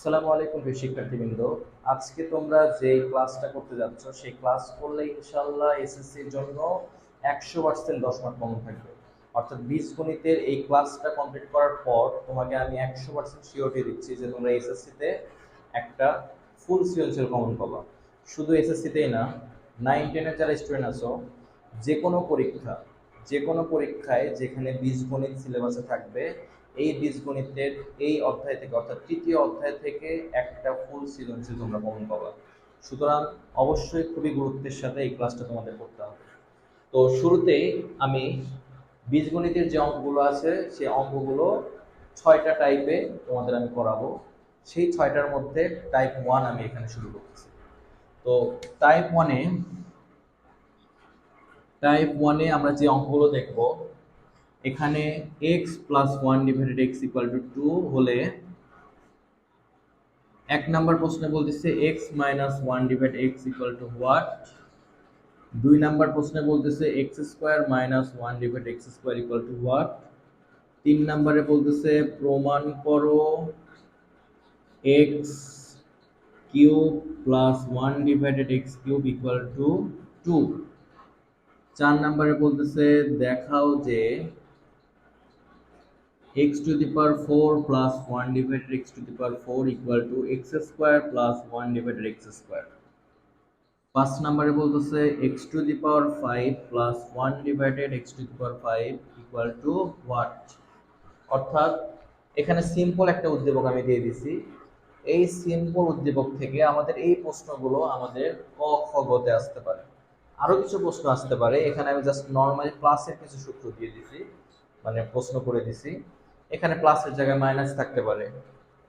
আসসালামু আলাইকুম প্রিয় শিক্ষার্থীবৃন্দ। আজকে তোমরা যে ক্লাসটা করতে যাচ্ছ সেই ক্লাস করলে ইনশাআল্লাহ এসএসসির জন্য 100% 10 মার্ক কমন থাকবে। অর্থাৎ বীজগণিতের এই ক্লাসটা কমপ্লিট করার পর তোমাকে আমি 100% সিওরিটি দিচ্ছি যে তোমরা এসএসসিতে একটা ফুল সৃজনশীল কমন পাবা। শুধু এসএসসিতেই না, 9-10 এর যারা স্টুডেন্ট আছো, যে কোনো পরীক্ষায় যেখানে বীজগণিত সিলেবাসে থাকবে, এই বীজগণিতের এই অধ্যায় থেকে অর্থাৎ তৃতীয় অধ্যায় থেকে একটা ফুল সৃজনশীল তোমরা কমন পাবা। সুতরাং অবশ্যই খুবই গুরুত্বের সাথে এই ক্লাসটা তোমাদের করতে হবে। তো শুরুতেই আমি বীজগণিতের যে অঙ্কগুলো আছে সেই অঙ্কগুলো 6টা টাইপে তোমাদের আমি করাবো। সেই 6টার মধ্যে টাইপ 1 আমি এখানে শুরু করতেছি। তো টাইপ 1 এ আমরা যে অঙ্কগুলো দেখব, এখানে x plus 1 divided x equal to 2 হলে এক নাম্বার প্রশ্নে বলতেছে x minus 1 divide x equal to what. 2 number প্রশ্নে বলতেছে x square minus 1 divide x square equal two what. 3 নাম্বারে বলতেছে প্রমাণ করো x cube plus 1 divided x cube equal to 2। 4 নাম্বারে বলতেছে দেখাও যে x to the power 4 plus 1 divided x to the power 4 equal to x square plus 1 divided x square। 5 নম্বরে বলতেছে x to the power 5 plus 1 divided x to the power 5 equal to what। অর্থাৎ এখানে simple একটা উদ্দীপক আমি দিয়ে দিছি। এই সিম্পল উদ্দীপক থেকে আমাদের এই প্রশ্নগুলো আমাদের ক খ গ তে আসতে পারে। আরো কিছু প্রশ্ন আসতে পারে। এখানে আমি জাস্ট নরমালি প্লাসের কিছু সূত্র দিয়ে দিছি, মানে প্রশ্ন করে দিছি। এখানে প্লাসের জায়গায় মাইনাস থাকতে পারে,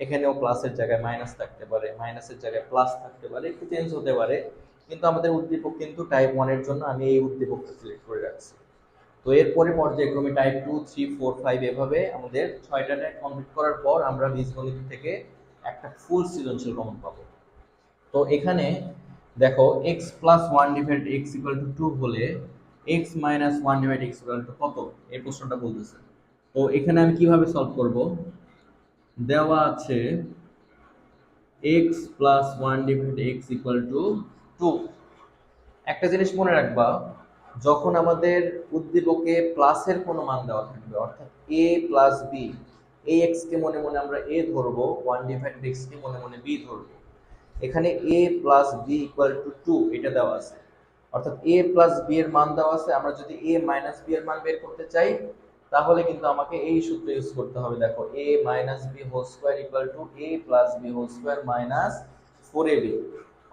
এখানেও প্লাসের জায়গায় মাইনাস থাকতে পারে, মাইনাসের জায়গায় প্লাস থাকতে পারে, একটু চেঞ্জ হতে পারে। কিন্তু আমাদের উদ্দীপক কিন্তু টাইপ 1 এর জন্য আমি এই উদ্দীপকটা সিলেক্ট করে রাখছি। তো এরপরে পর্যায়ক্রমে টাইপ 2, 3, 4, 5 এভাবে আমাদের 6টা টাইপ কমপ্লিট করার পর আমরা বীজগণিত থেকে একটা ফুল সৃজনশীল কমন পাবো। তো এখানে দেখো x plus 1 divide x equal to 2 হলে x minus 1 divide x equal to কত, এই প্রশ্নটা বলতেছে। তো এখানে আমি কিভাবে সলভ করব, দেওয়া আছে x plus 1 divide x equal to 2। একটা জিনিস মনে রাখবা, যখন আমাদের উদ্দীপকে প্লাসের কোনো মান দেওয়া থাকবে, অর্থাৎ a প্লাস b, এই x কে মনে মনে আমরা a ধরবো, 1 ডিভাইডেড x কে মনে মনে b ধরবো। এখানে a plus b equal to 2 এটা দেওয়া আছে, অর্থাৎ a প্লাস b এর মান দেওয়া আছে। আমরা যদি a মাইনাস b এর মান বের করতে চাই তাহলে কিন্তু আমাকে এই সূত্র ইউজ করতে হবে। দেখো a minus b whole square equal to a plus b whole square minus 4ab।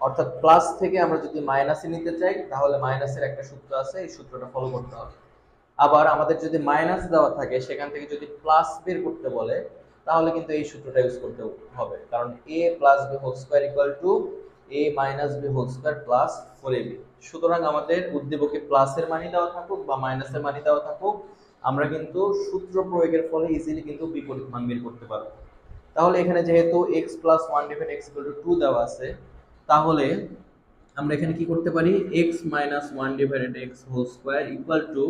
অর্থাৎ প্লাস থেকে আমরা যদি মাইনাসে নিতে চাই তাহলে মাইনাসের একটা সূত্র আছে, এই সূত্রটা ফলো করতে হবে। আবার আমাদের যদি মাইনাস দেওয়া থাকে সেখান থেকে যদি প্লাস বের করতে বলে তাহলে কিন্তু এই সূত্রটা ইউজ করতে হবে, কারণ a plus b whole square equal to a minus b whole square plus 4ab। সুতরাং আমাদের উদ্দীপকে প্লাসের মানই দেওয়া থাকুক বা মাইনাসের মানই দেওয়া থাকুক, আমরা কিন্তু সূত্র প্রয়োগের ফলে ইজিলি কিন্তু বিপরীত মান বের করতে পারবো। তাহলে এখানে যেহেতু x plus 1 divide x equal to 2 দেওয়া আছে, তাহলে আমরা এখানে কি করতে পারি, x minus 1 divided x whole square equal to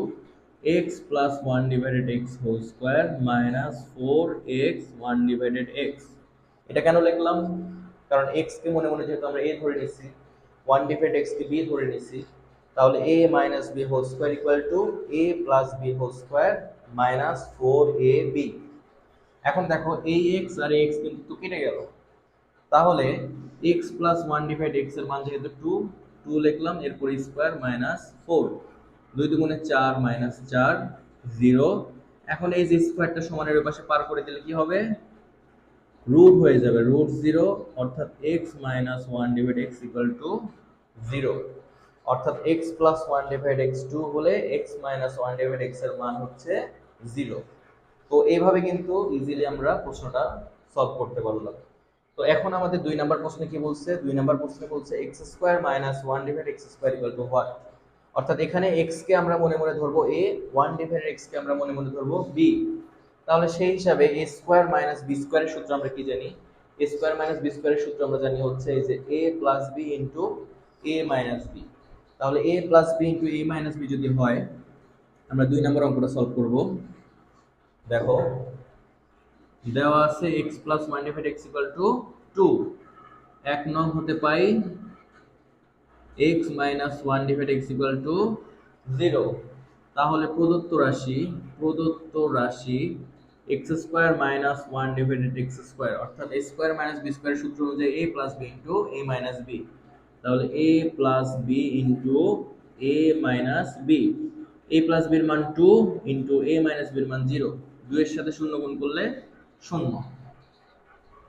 x plus 1 divided x whole square minus 4x 1 divided x। এটা কেন লিখলাম, কারণ x কে মনে মনে যেহেতু আমরা a ধরে নিছি, 1 ডিভাইড x কে b ধরে নিছি, তাহলে a minus b whole square equal to a plus b whole square minus 4ab। এখন দেখো এই x আর এই x কিন্তু কেটে গেল, তাহলে x প্লাস 1 ডিভাইড x এর মান যেহেতু 2 লিখলাম, এরপর স্কয়ার মাইনাস 4, 2 দুগুণে 4 মাইনাস 4 0। এখন এই যে স্কয়ারটা সমানের ওই পাশে পার করে দিলে কি হবে, রুট হয়ে যাবে, রুট 0, অর্থাৎ x minus 1 divide x equal to 0। অর্থাৎ x প্লাস 1 ডিভাইড x 2 হলে x মাইনাস 1 ডিভাইড x এর মান হচ্ছে 0। তো এইভাবে কিন্তু ইজিলি আমরা প্রশ্নটা সলভ করতে পারলাম। তো এখন আমাদের 2 নাম্বার প্রশ্নে কি বলছে, 2 নাম্বার প্রশ্নে বলছে x square minus 1 divide x square equal two what. অর্থাৎ এখানে x কে আমরা মনে মনে ধরবো a, 1 ডিভাইড x কে আমরা মনে মনে ধরবো b। তাহলে সেই হিসাবে a স্কয়ার মাইনাস b স্কয়ারের সূত্র আমরা কি জানি, a স্কয়ার মাইনাস b স্কয়ারের সূত্র আমরা জানি হচ্ছে এই যে a plus b into a minus b। তাহলে a plus b into a minus b যদি হয়, আমরা 2 নম্বর অঙ্কটা সলভ করব। দেখো দেওয়া আছে x plus 1 divide x equal to 2 এক নং হতে পাই x minus 1 divided x equal to 0। তাহলে প্রদত্ত রাশি x square minus 1 divided x square অর্থাৎ a square minus b square সূত্র অনুযায়ী a plus b into a minus b। তাহলে a plus b into a minus b, a plus b এর মান 2 into a minus b এর মান 0, 2 এর সাথে 0 গুণ করলে 0।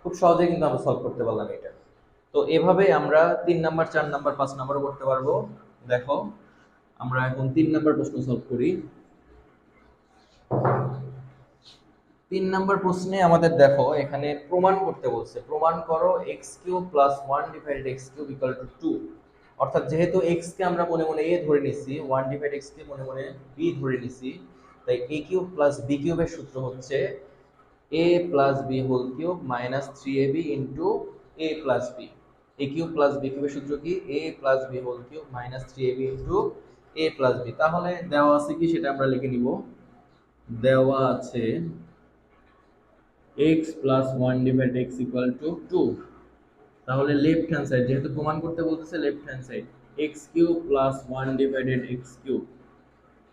খুব সহজে কিন্তু আমরা সলভ করতে পারলাম এটা। তো এভাবে আমরা 3 নাম্বার 4 নাম্বার 5 নাম্বারও করতে পারবো। দেখো আমরা এখন 3 নাম্বার প্রশ্ন সলভ করি। 3 নাম্বার প্রশ্নে আমাদের দেখো এখানে প্রমাণ করতে বলছে, প্রমাণ করো x³ + 1 / x³ = 2। অর্থাৎ যেহেতু x কে আমরা মনে মনে a ধরে নিছি, 1 / x কে মনে মনে b ধরে নিছি, তাই a³ + b³ এর সূত্র হচ্ছে a + b whole cube minus 3ab into a + b। a³ + b³ এর সূত্র কি? a + b whole cube minus 3ab into a + b। তাহলে দেওয়া আছে কি সেটা আমরা লিখে নিব। দেওয়া আছে x + 1 / x = 2। তাহলে লেফট হ্যান্ড সাইড যেহেতু প্রমাণ করতে বলতেছে, left hand side x³ + 1 / x³।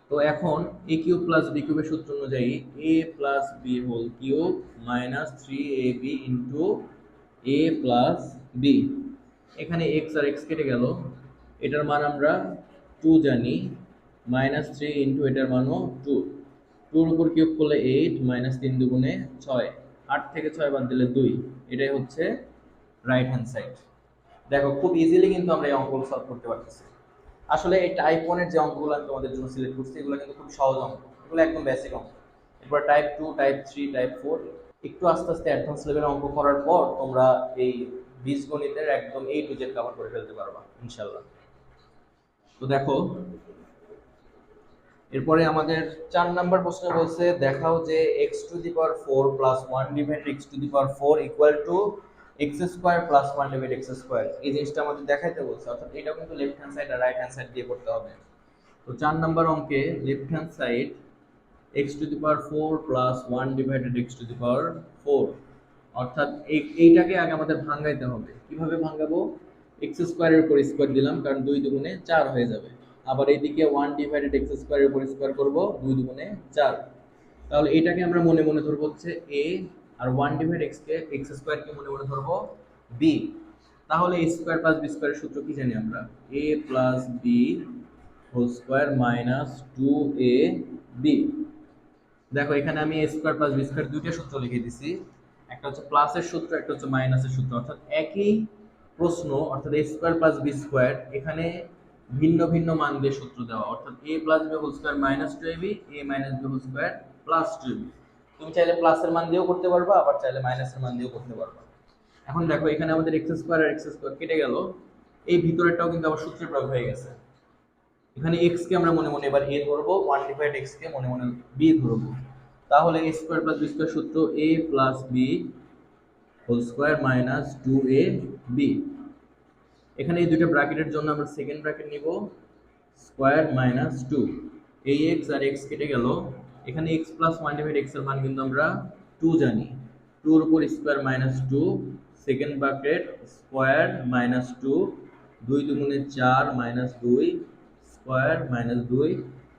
তো এখন a³ + b³ এর সূত্র অনুযায়ী a + b whole cube minus 3ab into a + b। এখানে x আর x কেটে গেল, এটার মান আমরা 2 জানি, মাইনাস 3 ইনটু এটার মানও 2, 2 এর উপর কিউব করলে 8 মাইনাস 3 দুগুণে 6, 8 থেকে 6 বাদ দিলে 2। এটাই হচ্ছে রাইট হ্যান্ড সাইড। দেখো খুব ইজিলি কিন্তু আমরা এই অঙ্কগুলো সলভ করতে পারতেছি। আসলে এই টাইপ 1 এর যে অঙ্কগুলো আমি তোমাদের জন্য সিলেক্ট করছি এগুলো কিন্তু খুব সহজ অঙ্ক, এগুলো একদম বেসিক অঙ্ক। এরপর টাইপ 2, টাইপ 3, টাইপ 4 একটু আস্তে আস্তে অ্যাডভান্স লেভেলের অঙ্ক করার পর তোমরা এই বীজগণিতের একদম A to Z কভার করে ফেলতে পারবা ইনশাআল্লাহ। তো দেখো এরপরে আমাদের 4 নাম্বার প্রশ্ন বলছে দেখাও যে x⁴ + 1 / x⁴ x² + 1 / x²। এই জিনিসটা আমাদের দেখাইতে বলছে, অর্থাৎ এটাও কিন্তু লেফট হ্যান্ড সাইড আর রাইট হ্যান্ড সাইড দিয়ে করতে হবে। তো 4 নাম্বার অঙ্কে left hand side x⁴ + 1 / x⁴, অর্থাৎ এইটাকে আগে আমাদের ভাঙাইতে হবে। কিভাবে ভাঙাবো? x² এর উপর স্কয়ার দিলাম কারণ 2 দুগুণে 4 হয়ে যাবে। আবার এইদিকে 1 / x² এর উপর স্কয়ার করব, 2 দুগুণে 4। তাহলে এটাকে আমরা মনে মনে ধরবো হচ্ছে a, R 1 / x K x² কে মনে মনে ধরবো b। তাহলে a² + b² এর সূত্র কি জানি আমরা? a + b whole square minus 2ab। দেখো এখানে আমি a² + b² দুইটা সূত্র লিখে দিছি, একটা হচ্ছে প্লাসের সূত্র, একটা হচ্ছে মাইনাসের সূত্র। অর্থাৎ একই প্রশ্ন, অর্থাৎ a² + b² এখানে ভিন্ন ভিন্ন মান দিয়ে সূত্র দেওয়া, অর্থাৎ a + b whole square minus 2ab, a - b whole square plus 2ab। তুমি চাইলে প্লাসের মান দিয়েও করতে পারবা, আবার চাইলে মাইনাসের মান দিয়েও করতে পারবা। এখন দেখো এখানে আমাদের x² আর x² কেটে গেল, এই ভিতরেরটাও কিন্তু আবার সূত্রের প্রয়োগ হয়ে গেছে। এখানে x কে আমরা মনে মনে এবার a ধরবো, 1 / x কে মনে মনে b ধরবো। তাহলে a² + b² সূত্র a + b whole square minus 2ab। এখানে এই দুটো ব্র্যাকেটের জন্য আমরা সেকেন্ড ব্র্যাকেট নিব, স্কয়ার মাইনাস 2। এই x আর x কেটে গেল, এখানে x + 1 / x এর মান কিন্তু আমরা 2 জানি, 2 এর উপর square minus 2, second bracket square minus 2, 2 দুগুণে 4 মাইনাস 2 স্কয়ার মাইনাস 2,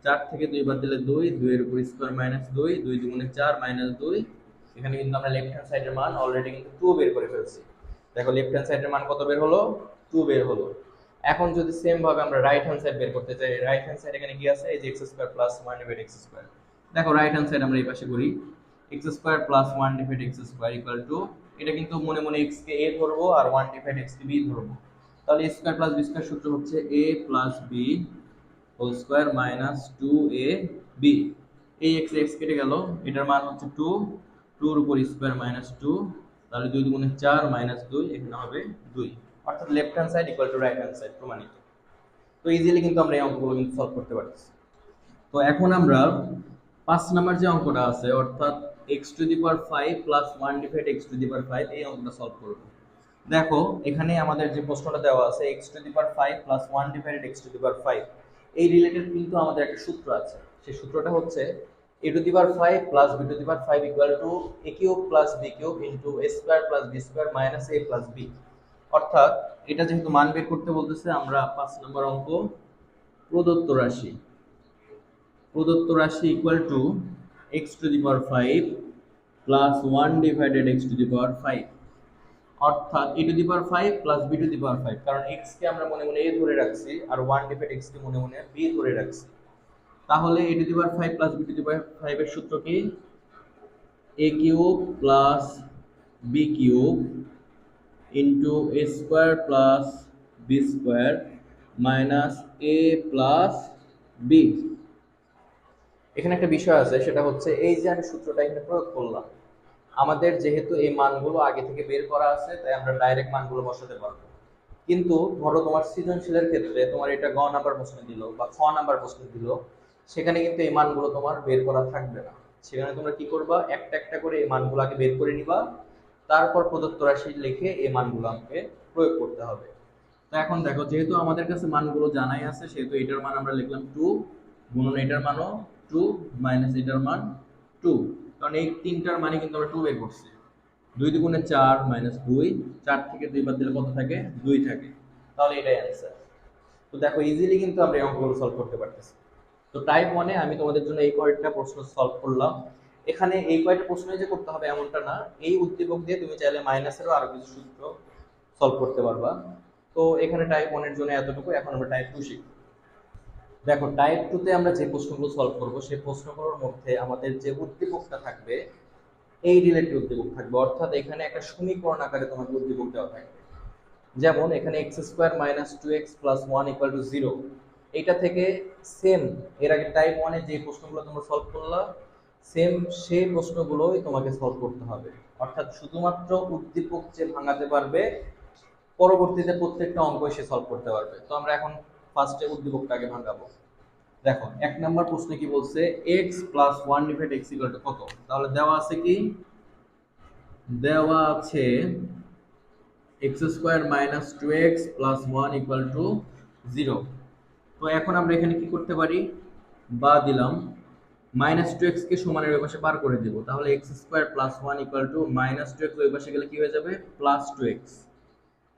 4 থেকে 2 বাদ দিলে 2, 2 এর উপর স্কয়ার মাইনাস 2, 2 দুগুণে 4 মাইনাস 2। এখানে কিন্তু আমরা লেফট হ্যান্ড সাইডের মান অলরেডি কিন্তু 2 বের করে ফেলছি। দেখো লেফট হ্যান্ড সাইডের মান কত বের হলো? 2 বের হলো। এখন যদি সেম ভাবে আমরা রাইট হ্যান্ড সাইড বের করতে চাই, রাইট হ্যান্ড সাইড এখানে কি আছে? এই যে x² + 1 / x²। দেখো রাইট হ্যান্ড সাইড আমরা এই পাশে করি, x² + 1 / x² এটা কিন্তু মনে মনে x কে a ধরবো আর 1 / x কে b ধরবো। তাহলে a² + b² সূত্র হচ্ছে a + b whole square minus 2ab। এই x কেটে গেল, এটার মান হচ্ছে 2, 2 এর উপর স্কয়ার মাইনাস 2, তাহলে 2 দুগুণে 4 মাইনাস 2, এখানে হবে 2। অর্থাৎ left hand side equal to right hand side প্রমাণিত। তো ইজিলি কিন্তু আমরা এই অঙ্কগুলো কিন্তু সলভ করতে পারতেছি। তো এখন আমরা 5 নাম্বার যে অঙ্কটা আছে, অর্থাৎ x⁵ + 1 / x⁵ এই অঙ্কটা সলভ করব। দেখো এখানে আমাদের যে প্রশ্নটা দেওয়া আছে x⁵ + 1 / x⁵, এই রিলেটেড কিন্তু আমাদের একটা সূত্র আছে। সেই সূত্রটা হচ্ছে a to the power 5 plus b to the power 5 equal to a cube plus b cube into a square plus b square minus a plus b। অর্থাৎ এটা যেহেতু মান বের করতে বলতেছে, আমরা 5 নম্বর অঙ্ক প্রদত্ত রাশি equal to x to the power 5 plus 1 divided x to the power 5, অর্থাৎ a to the power 5 plus b to the power 5, কারণ x কে আমরা মনে মনে a ধরে রাখছি আর 1 ডিভাইড x কে মনে মনে b ধরে রাখছি। তাহলে a to the power 5 plus b to the power 5 এর সূত্র কি? a cube plus b cube into a square plus b square minus a plus b। এখানে একটা বিষয় আছে, সেটা হচ্ছে এই যে আমি সূত্রটা এখানে প্রয়োগ করলাম, আমাদের যেহেতু এই মানগুলো আগে থেকে বের করা আছে তাই আমরা ডাইরেক্ট মানগুলো বসাতে পারবো। কিন্তু ধরো তোমার সৃজনশীলের ক্ষেত্রে তোমার এটা গ নাম্বার প্রশ্ন দিল বা খ নাম্বার প্রশ্ন দিল, সেখানে কিন্তু এই মানগুলো তোমার বের করা থাকবে না। সেখানে তোমরা কি করবা, একটা একটা করে এই মানগুলো আগে বের করে নিবা, তারপর প্রদত্ত রাশি লিখে এই মানগুলো আমাকে প্রয়োগ করতে হবে। তো এখন দেখো, যেহেতু আমাদের কাছে মানগুলো জানাই আছে, সেহেতু এটার মান আমরা লিখলাম 2 গুণন এটার মানও 2 মাইনাস এটার মান 2, কারণ এই তিনটার মানে কিন্তু আমরা 2 বের করছি। 2 দুগুণে 4 মাইনাস 2, 4 থেকে 2 বাদ দিলে কত থাকে? 2 থাকে। তাহলে এটাই অ্যান্সার। তো দেখো, ইজিলি কিন্তু আমরা এই অঙ্কগুলো সলভ করতে পারতেছি। তো টাইপ 1 এ আমি তোমাদের জন্য এই কয়েকটা প্রশ্ন সলভ করলাম। এখানে এই কয়েকটা প্রশ্নই যে করতে হবে এমনটা না, এই উদ্দীপক দিয়ে তুমি চাইলে মাইনাসেরও আরো কিছু সূত্র সলভ করতে পারবা। তো এখানে টাইপ 1 এর জন্য এতটুকু। এখন আমরা টাইপ 2 শিখব। দেখো, টাইপ 2 তে আমরা যে প্রশ্নগুলো সলভ করব, সেই প্রশ্নগুলোর মধ্যে আমাদের যে উদ্দীপকটা থাকবে এই রিলেটেড উদ্দীপক থাকবে, অর্থাৎ এখানে একটা সমীকরণ আকারে তোমাকে উদ্দীপক দেওয়া থাকবে। যেমন এখানে x square minus 2x plus 1 equal to 0, এইটা থেকে সেম এর আগে টাইপ 1 এ যে প্রশ্নগুলো তোমরা সলভ করলা, সেম সেই প্রশ্নগুলোই তোমাকে সলভ করতে হবে। অর্থাৎ শুধুমাত্র উদ্দীপক যে ভাঙাতে পারবে, পরবর্তীতে প্রত্যেকটা অঙ্ক সে সলভ করতে পারবে। তো আমরা এখন ফার্স্টে উদ্দীপকটাকে ভাঙাবো। দেখো, এক নম্বর প্রশ্নে কি বলছে, x plus 1 divide x equal to কত? তাহলে দেওয়া আছে কি? দেওয়া আছে x square minus 2x plus 1 equal to 0। তো এখন আমরা এখানে কি করতে পারি? বা দিলাম মাইনাস 2x কে সমানের ওই পাশে পার করে দেব, তাহলে x square plus 1 equal to minus 2x ওই পাশে গেলে কি হয়ে যাবে? Plus 2x।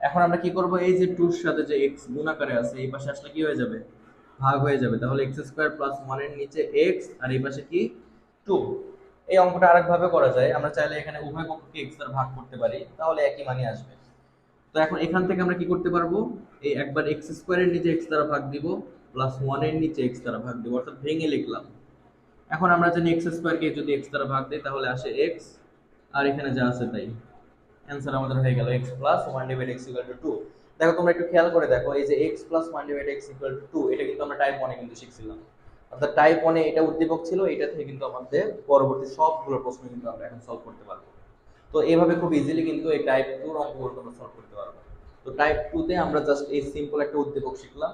এখন আমরা কি করব, এই যে 2 এর সাথে যে x গুণ আকারে আছে এই পাশে আসলে কি হয়ে যাবে? ভাগ হয়ে যাবে। তাহলে x স্কয়ার প্লাস 1 এর নিচে x আর এই পাশে কি? 2। এই অঙ্কটা আরেকভাবে করা যায়, আমরা চাইলে এখানে উভয় পক্ষকে x দ্বারা ভাগ করতে পারি, তাহলে একই মানই আসবে। তো এখন এখান থেকে আমরা কি করতে পারবো, এই একবার x স্কয়ারের নিচে x দ্বারা ভাগ দিব প্লাস 1 এর নিচে x দ্বারা ভাগ দিব, অর্থাৎ ভেঙে লিখলাম। এখন আমরা জানি x স্কয়ার কে যদি x দ্বারা ভাগ দেই তাহলে আসে x, আর এখানে যা আছে তাই। অ্যানসার আমাদের হয়ে গেল x plus 1 divide x equal to 2। দেখো, তোমরা একটু খেয়াল করে দেখো, এই যে x plus 1 divide x equal to 2, এটা কিন্তু আমরা টাইপ 1 এ কিন্তু শিখছিলাম। অর্থাৎ টাইপ 1 এ এটা উদ্দীপক ছিল, এটা থেকে কিন্তু আমাদের পরবর্তী সবগুলো প্রশ্ন কিন্তু আমরা এখন সলভ করতে পারবো। তো এইভাবে খুব ইজিলি কিন্তু এই টাইপ 2 এর অঙ্কগুলো তোমরা সলভ করতে পারবে। তো টাইপ 2 তে আমরা জাস্ট এই সিম্পল একটা উদ্দীপক শিখলাম।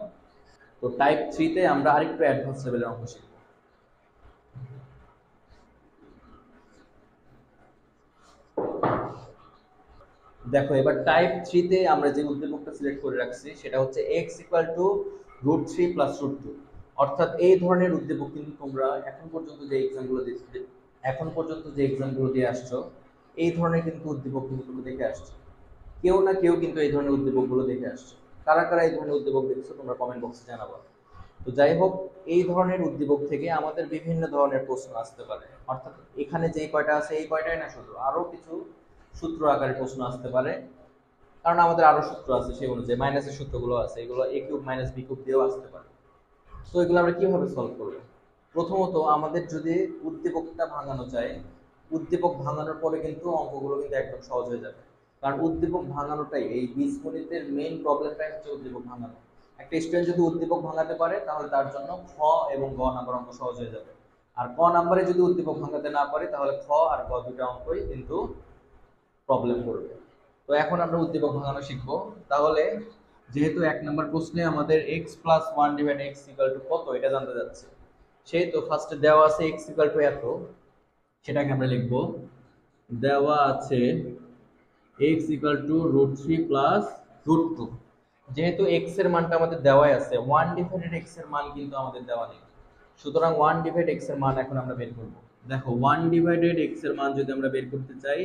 তো টাইপ 3 তে আমরা আরেকটু অ্যাডভান্স লেভেলের অঙ্ক শিখব। দেখো, এবার টাইপ 3 তে আমরা যে উদ্দীপকটা সিলেক্ট করে রাখছি সেটা হচ্ছে x ইকুয়াল টু √3 প্লাস √2। অর্থাৎ এই ধরনের উদ্দীপক কিন্তু তোমরা এখন পর্যন্ত যে এক্সামগুলো দিয়ে আসছো, এই ধরনের কিন্তু উদ্দীপক কিন্তু তোমরা দেখে আসছো। কেউ না কেউ কিন্তু এই ধরনের উদ্দীপকগুলো দেখে আসছো। কারা কারা এই ধরনের উদ্দীপক দেখছো তোমরা কমেন্ট বক্সে জানাবো। তো যাই হোক, এই ধরনের উদ্দীপক থেকে আমাদের বিভিন্ন ধরনের প্রশ্ন আসতে পারে। অর্থাৎ এখানে যে কয়টা আছে এই কয়টাই না, শুধু আরো কিছু সূত্র আকারে প্রশ্ন আসতে পারে, কারণ আমাদের আরো সূত্র আছে, সেই অনুযায়ী মাইনাসের সূত্রগুলো আছে, এগুলো a cube minus b cube দিয়েও আসতে পারে। তো এগুলো আমরা কিভাবে সলভ করব? প্রথমত আমাদের যদি উদ্দীপকটা ভাঙানো যায়, উদ্দীপক ভাঙানোর পরে কিন্তু অঙ্কগুলো কিন্তু একদম সহজ হয়ে যাবে। কারণ উদ্দীপক ভাঙানোটাই এই বীজগণিতের মেইন প্রবলেমটাই হচ্ছে উদ্দীপক ভাঙানো। একটা স্টুডেন্ট যদি উদ্দীপক ভাঙাতে পারে তাহলে তার জন্য খ এবং গ নাম্বার অঙ্ক সহজ হয়ে যাবে। আর ক নাম্বারে যদি উদ্দীপক ভাঙাতে না পারে তাহলে খ আর গ দুটো অঙ্কই কিন্তু প্রবলেম করবে। তো এখন আমরা উদ্দীপক ভাঙানো শিখব। তাহলে যেহেতু এক নম্বর প্রশ্নে আমাদের x plus 1 divide x equal to কত এটা জানতে যাচ্ছে, সেই তো ফার্স্টে দেওয়া আছে x ইকুয়াল টু এত, সেটাকে আমরা লিখব দেওয়া আছে x ইকুয়াল টু √3 প্লাস √2। যেহেতু x এর মানটা আমাদের দেওয়াই আছে, 1 ডিভাইডেড x এর মান কিন্তু আমাদের দেওয়া নেই। সুতরাং 1 ডিভাইড x এর মান এখন আমরা বের করব। দেখো 1 ডিভাইডেড x এর মান যদি আমরা বের করতে চাই,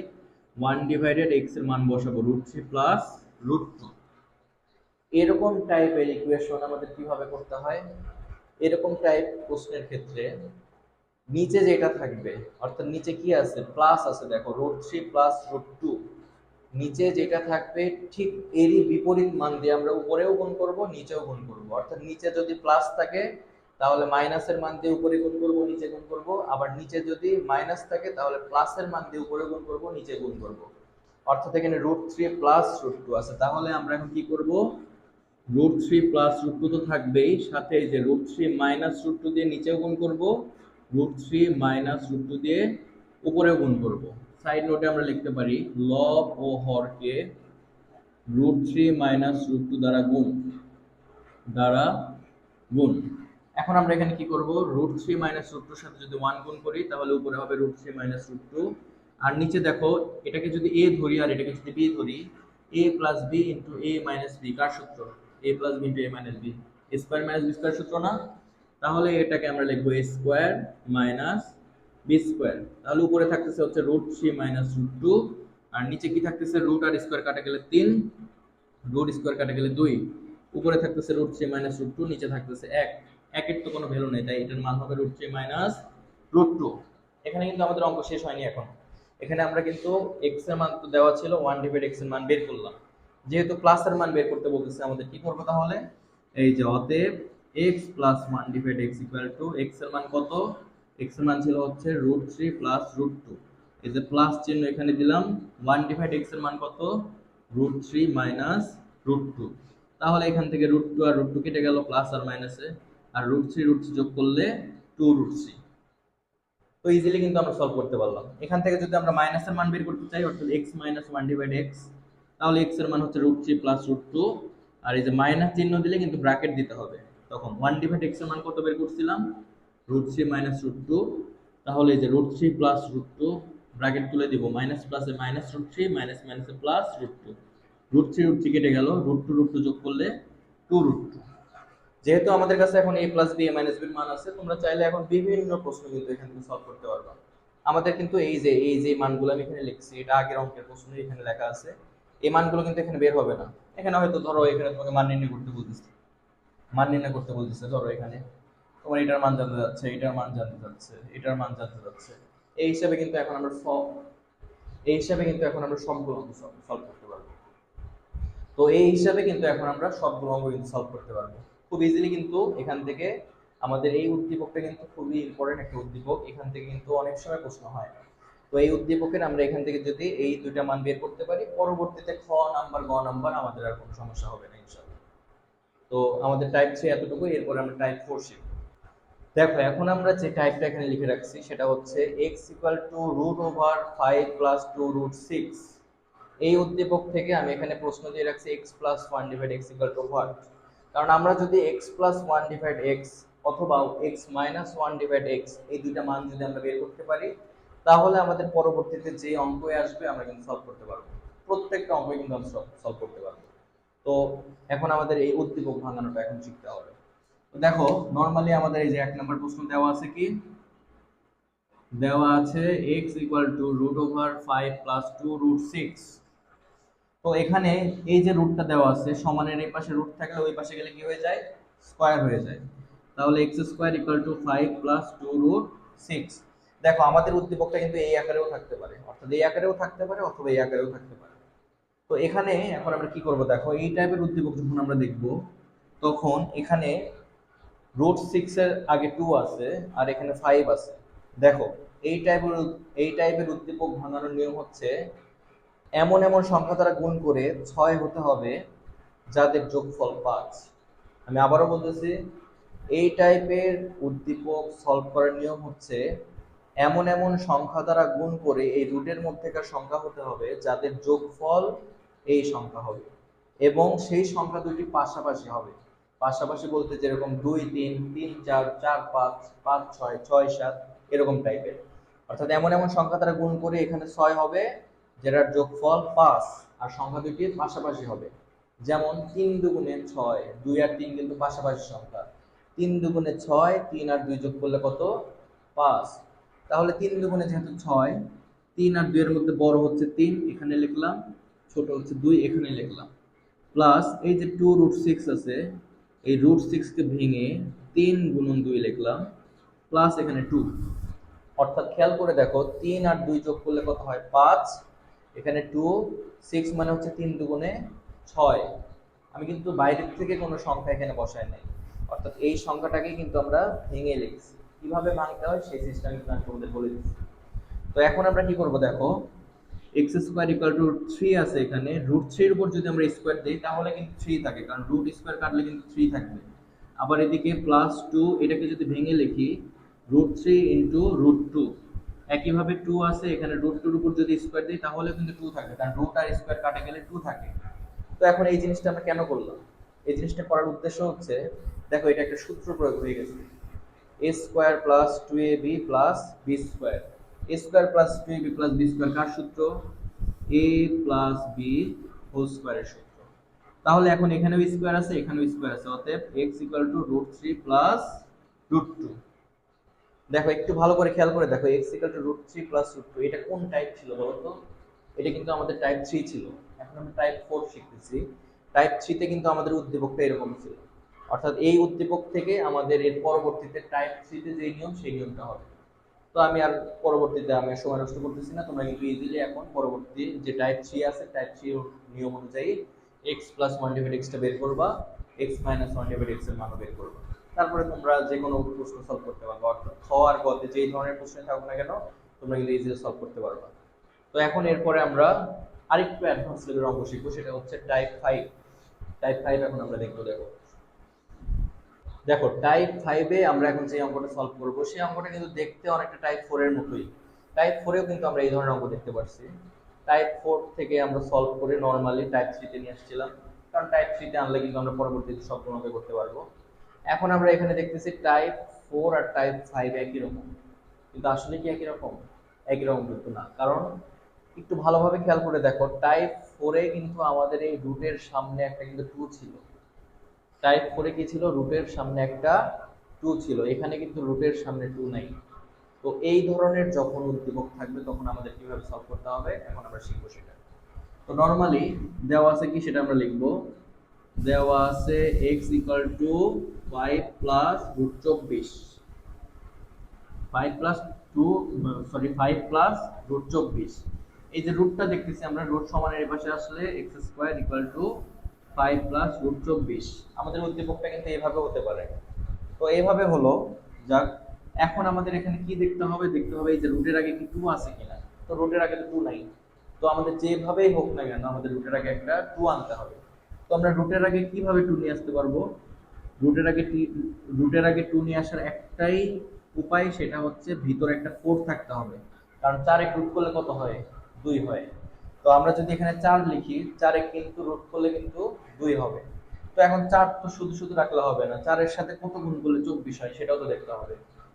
1 ডিভাইডেড x এর মান বসাবো √3 প্লাস √2। এরকম টাইপের ইকুয়েশন আমাদের কিভাবে করতে হয়, এরকম টাইপ প্রশ্নের ক্ষেত্রে নিচে যেটা থাকবে, অর্থাৎ নিচে কি আছে, প্লাস আছে, দেখো √3 প্লাস √2, নিচে যেটা থাকবে ঠিক এরই বিপরীত মান দিয়ে আমরা উপরেও গুণ করব, নিচেও গুণ করব। অর্থাৎ নিচে যদি প্লাস থাকে তাহলে মাইনাসের মান দিয়ে উপরে গুণ করব, নিচে গুণ করব, আবার নিচে যদি মাইনাস থাকে তাহলে প্লাসের মান দিয়ে উপরে গুণ করব, নিচে গুণ করব। অর্থাৎ এখানে √3 প্লাস √2 আছে, তাহলে আমরা এখন কি করব, √3 প্লাস √2 তো থাকবেই, সাথে এই যে √3 মাইনাস √2 দিয়ে নিচেও গুণ করব, √3 মাইনাস √2 দিয়ে উপরেও গুণ করব। সাইড নোটে আমরা লিখতে পারি লব ও হরকে √3 মাইনাস √2 দ্বারা গুণ। এখন আমরা এখানে কি করব, √3 মাইনাস √2 এর সাথে যদি 1 গুণ করি তাহলে উপরে হবে √3 মাইনাস √2, আর নিচে দেখো এটাকে যদি a ধরি আর এটাকে যদি b ধরি, a plus b into a minus b, কার সূত্র, a plus b into a minus b, a square minus b square সূত্র না? তাহলে এটাকে আমরা লিখব a square minus b square. তাহলে উপরে থাকতেছে হচ্ছে √3 মাইনাস √2, আর নিচে কি থাকতেছে, রুট আর স্কয়ার কাটা গেলে 3, রুট স্কয়ার কাটা গেলে 2, উপরে থাকতেছে √3 মাইনাস √2, নিচে থাকতেছে 1, একের তো কোনো ভ্যালু নেই, তাই এটার মান হবে √3 মাইনাস √2। এখানে কিন্তু আমাদের অঙ্ক শেষ হয়নি এখন, এখানে আমরা কিন্তু x এর মান তো দেওয়া ছিল, 1 ডিভাইড x এর মান বের করলাম। যেহেতু প্লাস এর মান বের করতে বলতেছে আমাদের, কি করব তাহলে, এই যে অতএব x plus 1 divide x equal to, x এর মান কত, x এর মান ছিল হচ্ছে √3 প্লাস √2, এই যে প্লাস চিহ্ন এখানে দিলাম, 1 ডিভাইড x এর মান কত, √3 মাইনাস √2। তাহলে এখান থেকে √2 আর √2 কেটে গেল প্লাস আর মাইনাসে, আর √3 যোগ করলে 2√3। তো ইজিলি কিন্তু আমরা সলভ করতে পারলাম। এখান থেকে যদি আমরা মাইনাসের মান বের করতে চাই, অর্থাৎ x মাইনাস 1 ডিভাইড x, তাহলে x এর মান হচ্ছে √3 প্লাস √2, আর এই যে মাইনাস চিহ্ন দিলে কিন্তু ব্র্যাকেট দিতে হবে। তখন 1 ডিভাইড x এর মান কত বের করছিলাম, √3 মাইনাস √2, তাহলে এই যে √3 প্লাস √2 ব্র্যাকেট তুলে দিব, মাইনাস প্লাসে মাইনাস √3, মাইনাস মাইনাসে প্লাস √2, √3 কেটে গেল, √2 যোগ করলে 2√2। যেহেতু আমাদের কাছে এখন a plus b a minus b এর মান আছে, তোমরা চাইলে এখন বিভিন্ন প্রশ্ন কিন্তু এখান থেকে সলভ করতে পারবা। আমাদের কিন্তু এই যে মানগুলো আমি এখানে লিখছি, এটা আগের অঙ্কের প্রশ্ন এখানে লেখা আছে, এই মানগুলো কিন্তু এখানে বের হবে না। এখানে হয়তো ধরো এখানে তোমাকে মান নির্ণয় করতে বলতেছে, ধরো এখানে তোমার এটার মান জানতে যাচ্ছে, এটার মান জানতে যাচ্ছে, এটার মান জানতে যাচ্ছে, এই হিসাবে কিন্তু এখন আমরা সবগুলো অঙ্ক সলভ করতে পারবো। তো এই হিসাবে কিন্তু এখন আমরা সবগুলো অঙ্ক কিন্তু সলভ করতে পারবো খুব ইজিলি। কিন্তু এখান থেকে আমাদের এই উদ্দীপকটা কিন্তু খুবই ইম্পর্টেন্ট একটা উদ্দীপক, এখান থেকে কিন্তু অনেক সময় প্রশ্ন হয়। তো এই উদ্দীপকের আমরা এখান থেকে যদি এই দুইটা মান বের করতে পারি, পরবর্তীতে খ নাম্বার গ নাম্বার আমাদের আর কোনো সমস্যা হবে না ইনশাআল্লাহ। তো আমাদের টাইপ 3 এতটুকু, এরপরে আমরা টাইপ 4 শিখব। দেখো এখন আমরা যে টাইপটা এখানে লিখে রাখছি সেটা হচ্ছে x √5 প্লাস 2√6। এই উদ্দীপক থেকে আমি এখানে প্রশ্ন দিয়ে রাখছি x plus 1 divide x equal to what. কারণ আমরা যদি x প্লাস 1 ডিভাইড x অথবা x মাইনাস 1 ডিভাইড x এই দুইটা মান যদি আমরা বের করতে পারি, তাহলে আমাদের পরবর্তীতে যে অঙ্কই আসবে আমরা কিন্তু সলভ করতে পারবো, প্রত্যেকটা অঙ্কই কিন্তু আমরা সলভ করতে পারবো। তো এখন আমাদের এই উদ্দীপক ভাঙানোটা এখন শিখতে হবে। তো দেখো নরমালি আমাদের এই যে 1 নম্বর প্রশ্ন দেওয়া আছে, কি দেওয়া আছে, x ইকুয়াল টু √5 প্লাস 2√6। তো এখানে এই যে রুটটা দেওয়া আছে, সমানের এই পাশে রুট থাকলে ওই পাশে গেলে কি হয়ে যায়, স্কয়ার হয়ে যায়। তাহলে x square equal to 5 plus 2√6। দেখো আমাদের উদ্দীপকটা কিন্তু এই আকারেও থাকতে পারে, অর্থাৎ এই আকারেও থাকতে পারে অথবা এই আকারেও থাকতে পারে। তো এখানে এখন আমরা কি করব, দেখো এই টাইপের উদ্দীপক যখন আমরা দেখব, তখন এখানে √6 এর আগে 2 আছে আর এখানে 5 আছে। দেখো এই টাইপের উদ্দীপক ভাঙানোর নিয়ম হচ্ছে, এমন এমন সংখ্যা দ্বারা গুণ করে 6 হতে হবে যাদের যোগফল 5। আমি আবারও বলতেছি, এই টাইপের উদ্দীপক সলভ করার নিয়ম হচ্ছে, এমন এমন সংখ্যা দ্বারা গুণ করে এই রুটের মধ্যেকার সংখ্যা হতে হবে যাদের যোগফল এই সংখ্যা হবে, এবং সেই সংখ্যা দুটি পাশাপাশি হবে। পাশাপাশি বলতে যেরকম 2 3 3 4 4 5 5 6 6 7 এরকম টাইপের। অর্থাৎ এমন এমন সংখ্যা দ্বারা গুণ করে এখানে 6 হবে যেটার যোগফল 5, আর সংখ্যা দুটি পাশাপাশি হবে। যেমন 3 2 গুণে 6, 2 আর 3 কিন্তু পাশাপাশি সংখ্যা, 3 দুগুণে 6, 3 আর 2 যোগ করলে কত? 5। তাহলে 3 দুগুণে যেহেতু 6, 3 আর 2 এর মধ্যে বড় হচ্ছে 3, এখানে লিখলাম, ছোট হচ্ছে 2, এখানে লিখলাম। প্লাস এই যে 2√6 আছে, এই √6 কে ভেঙে 3 গুণন 2 লিখলাম, প্লাস এখানে 2। অর্থাৎ খেয়াল করে দেখো 3 আর 2 যোগ করলে কত হয়? 5, এখানে 2, 6 মানে হচ্ছে 3 দুগুণে 6। আমি কিন্তু বাইরের থেকে কোনো সংখ্যা এখানে বসাই নাই, অর্থাৎ এই সংখ্যাটাকে কিন্তু আমরা ভেঙে লিখছি। কিভাবে ভাঙতে হয় সেই সিস্টেম কিন্তু আমি তোমাদের বলে দিচ্ছি। তো এখন আমরা কি করব দেখো, x স্কয়ার ইকুয়াল টু 3 আছে, এখানে √3 এর উপর যদি আমরা স্কয়ার দেই তাহলে কিন্তু 3 থাকে, কারণ রুট স্কয়ার কাটলে কিন্তু 3 থাকবে। আবার এদিকে +2, এটাকে যদি ভেঙে লিখি √3 ইনটু √2, একইভাবে 2 আছে, এখানে √2 এর উপর যদি স্কয়ার দেই তাহলে কিন্তু 2 থাকবে, কারণ রুট আর স্কয়ার কাটে গেলে 2 থাকে। তো এখন এই জিনিসটা আমরা কেন করলাম? এই জিনিসটা করার উদ্দেশ্য হচ্ছে, দেখো এটা একটা সূত্র প্রয়োগ হয়ে গেছে, a square plus 2ab plus b square. a square plus 2ab plus b square কার সূত্র? a প্লাস b হোল স্কয়ারের সূত্র। তাহলে এখন এখানেও স্কয়ার আছে, এখানেও স্কয়ার আছে, অতএব x ইকুয়াল টু √3 প্লাস √2। দেখো একটু ভালো করে খেয়াল করে দেখো, x ইকুয়াল টু √3 প্লাস √2, এটা কোন টাইপ ছিল বলো তো? এটা কিন্তু আমাদের টাইপ 3 ছিল। এখন আমরা টাইপ 4 শিখতেছি। টাইপ 3 তে কিন্তু আমাদের উদ্দীপকটা এরকম ছিল, অর্থাৎ এই উদ্দীপক থেকে আমাদের এর পরবর্তীতে টাইপ 3 তে যে নিয়ম সেই নিয়মটা হবে। তো আমি আর পরবর্তীতে আমি সময় নষ্ট করতেছি না, তোমরা কিন্তু ইজিলি এখন পরবর্তী যে টাইপ 3 আছে টাইপ 3 এর নিয়ম অনুযায়ী x প্লাস 1 ডিভাইড x টা বের করবা, x মাইনাস 1 ডিভাইড x এর মান বের করবা। তারপরে তোমরা যে কোনো প্রশ্ন সলভ করতে পারবে, অর্থাৎ খ আর গ তে যেই ধরনের প্রশ্ন থাকুক না কেন তোমরা কিন্তু ইজিলি সলভ করতে পারবা। তো এখন এরপরে আমরা আরেকটু অ্যাডভান্স লেভেলের অঙ্ক শিখবো, সেটা হচ্ছে টাইপ 5। টাইপ 5 এখন আমরা দেখবো। দেখো দেখো টাইপ 5 এ আমরা এখন যে অঙ্কটা সলভ করব সেই অঙ্কটা কিন্তু দেখতে অনেকটা টাইপ 4 এর মতোই। টাইপ 4 এও কিন্তু আমরা এই ধরনের অঙ্ক দেখতে পাচ্ছি। টাইপ 4 থেকে আমরা সলভ করে নরমালি টাইপ 3 তে নিয়ে আসছিলাম, কারণ টাইপ 3 তে আনলে কিন্তু আমরা পরবর্তীতে সবগুলো অঙ্ক করতে পারবো। এখন আমরা এখানে দেখতেছি টাইপ 4 আর টাইপ 5 একই রকম, কিন্তু আসলে কি একই রকম? একই রকম কিন্তু না, কারণ একটু ভালোভাবে খেয়াল করে দেখো টাইপ 4 এ কিন্তু আমাদের এই রুটের সামনে একটা কিন্তু 2 ছিল। টাইপ 4 এ কি ছিল? রুটের সামনে একটা 2 ছিল, এখানে কিন্তু রুটের সামনে 2 নাই। তো এই ধরনের যখন উদ্দীপক থাকবে তখন আমাদের কিভাবে সলভ করতে হবে এখন আমরা শিখবো সেটা। তো নরমালি দেওয়া আছে কি সেটা আমরা লিখব। দেওয়া আছে x equal to 5 plus √24, 5 plus 5 plus √24। এই যে রুটটা দেখতেছি আমরা, রুট সমানের এই পাশে আসলে x square equal to 5 plus √24। আমাদের উদ্দীপকটা কিন্তু এইভাবে হতে পারে। তো এইভাবে হলো, যাক এখন আমাদের এখানে কি দেখতে হবে? দেখতে হবে এই যে রুটের আগে কি 2 আছে কিনা। তো রুটের আগে তো 2 নাই, তো আমাদের যেভাবেই হোক না কেন আমাদের রুটের আগে একটা 2 আনতে হবে। তো আমরা রুটের আগে কিভাবে 2 নিয়ে আসতে পারবো? রুটের আগে 2 নিয়ে আসার একটাই উপায়, সেটা হচ্ছে ভিতরে একটা 4 থাকতে হবে, কারণ 4 এক রুট করলে কত হয়? 2 হয়। তো আমরা যদি এখানে 4 লিখি, 4 এক কিন্তু রুট করলে কিন্তু 2 হবে। তো এখন 4 তো শুধু শুধু রাখলে হবে না, 4 এর সাথে কত গুণ করলে 24 হয় সেটাও তো দেখতে হবে।